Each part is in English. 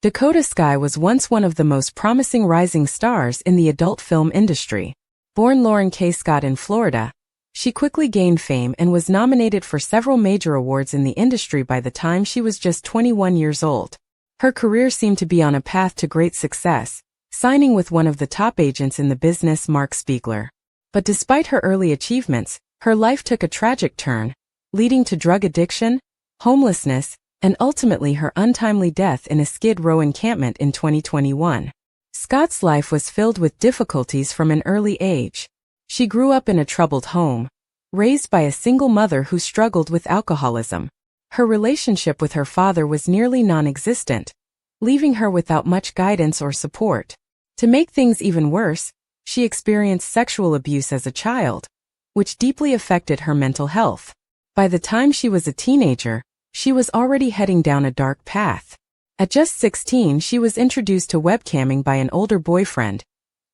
Dakota Skye was once one of the most promising rising stars in the adult film industry. Born Lauren K. Scott in Florida, she quickly gained fame and was nominated for several major awards in the industry by the time she was just 21 years old. Her career seemed to be on a path to great success, signing with one of the top agents in the business, Mark Spiegler. But despite her early achievements, her life took a tragic turn, leading to drug addiction, homelessness, and ultimately her untimely death in a Skid Row encampment in 2021. Scott's life was filled with difficulties from an early age. She grew up in a troubled home, raised by a single mother who struggled with alcoholism. Her relationship with her father was nearly non-existent, leaving her without much guidance or support. To make things even worse, she experienced sexual abuse as a child, which deeply affected her mental health. By the time she was a teenager, she was already heading down a dark path. At just 16, she was introduced to webcamming by an older boyfriend,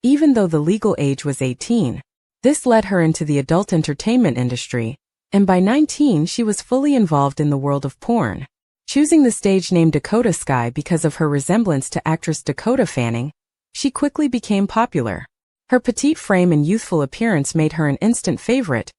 even though the legal age was 18. This led her into the adult entertainment industry, and by 19 she was fully involved in the world of porn. Choosing the stage name Dakota Skye because of her resemblance to actress Dakota Fanning, she quickly became popular. Her petite frame and youthful appearance made her an instant favorite,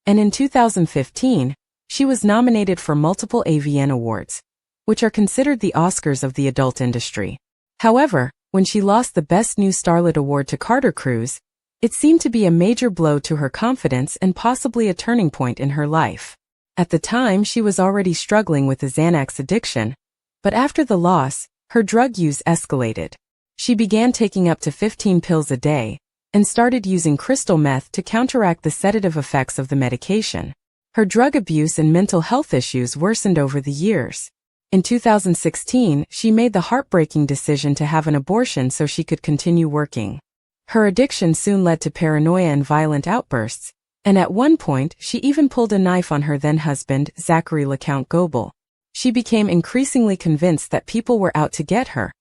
and in 2015, she was nominated for multiple AVN awards, which are considered the Oscars of the adult industry. However, when she lost the Best New Starlet award to Carter Cruz, it seemed to be a major blow to her confidence and possibly a turning point in her life. At the time, she was already struggling with a Xanax addiction, but after the loss, her drug use escalated. She began taking up to 15 pills a day and started using crystal meth to counteract the sedative effects of the medication. Her drug abuse and mental health issues worsened over the years. In 2016, she made the heartbreaking decision to have an abortion so she could continue working. Her addiction soon led to paranoia and violent outbursts, and at one point she even pulled a knife on her then-husband, Zachary LeCount Goebel. She became increasingly convinced that people were out to get her,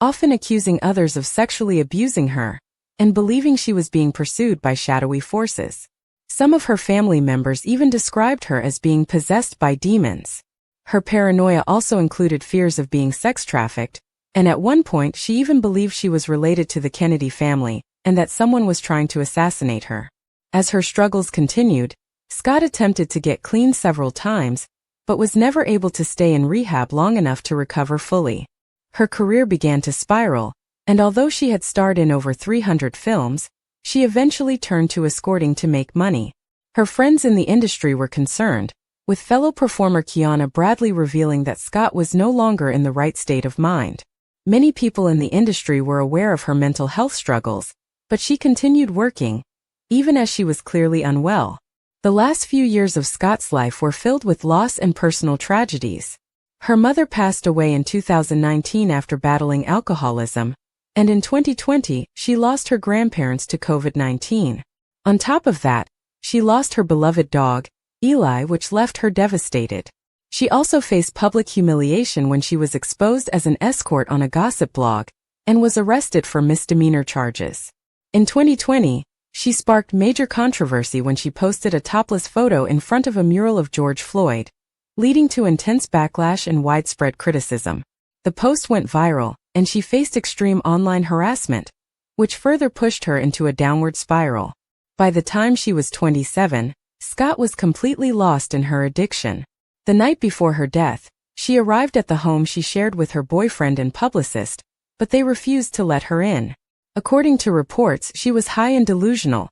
often accusing others of sexually abusing her, and believing she was being pursued by shadowy forces. Some of her family members even described her as being possessed by demons. Her paranoia also included fears of being sex trafficked, and at one point she even believed she was related to the Kennedy family and that someone was trying to assassinate her. As her struggles continued, Scott attempted to get clean several times, but was never able to stay in rehab long enough to recover fully. Her career began to spiral, and although she had starred in over 300 films, she eventually turned to escorting to make money. Her friends in the industry were concerned, with fellow performer Kiana Bradley revealing that Scott was no longer in the right state of mind. Many people in the industry were aware of her mental health struggles, but she continued working, even as she was clearly unwell. The last few years of Scott's life were filled with loss and personal tragedies. Her mother passed away in 2019 after battling alcoholism, and in 2020, she lost her grandparents to COVID-19. On top of that, she lost her beloved dog, Eli, which left her devastated. She also faced public humiliation when she was exposed as an escort on a gossip blog, and was arrested for misdemeanor charges. In 2020, she sparked major controversy when she posted a topless photo in front of a mural of George Floyd, leading to intense backlash and widespread criticism. The post went viral, and she faced extreme online harassment, which further pushed her into a downward spiral. By the time she was 27, Scott was completely lost in her addiction. The night before her death, she arrived at the home she shared with her boyfriend and publicist, but they refused to let her in. According to reports, she was high and delusional,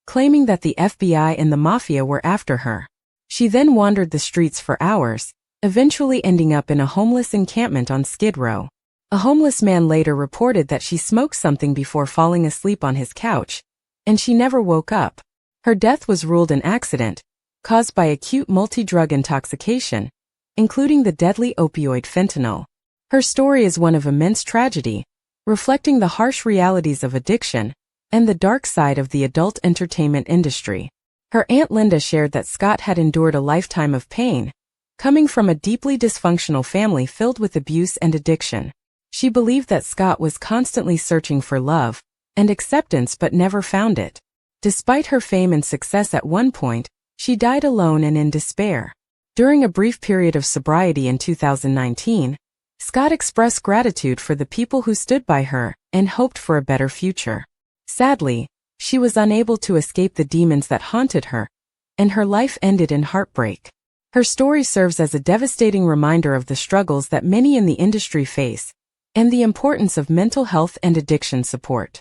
claiming that the FBI and the mafia were after her. She then wandered the streets for hours, eventually ending up in a homeless encampment on Skid Row. A homeless man later reported that she smoked something before falling asleep on his couch, and she never woke up. Her death was ruled an accident, caused by acute multi-drug intoxication, including the deadly opioid fentanyl. Her story is one of immense tragedy, reflecting the harsh realities of addiction and the dark side of the adult entertainment industry. Her Aunt Linda shared that Scott had endured a lifetime of pain, coming from a deeply dysfunctional family filled with abuse and addiction. She believed that Scott was constantly searching for love and acceptance but never found it. Despite her fame and success at one point, she died alone and in despair. During a brief period of sobriety in 2019, Scott expressed gratitude for the people who stood by her and hoped for a better future. Sadly, she was unable to escape the demons that haunted her, and her life ended in heartbreak. Her story serves as a devastating reminder of the struggles that many in the industry face, and the importance of mental health and addiction support.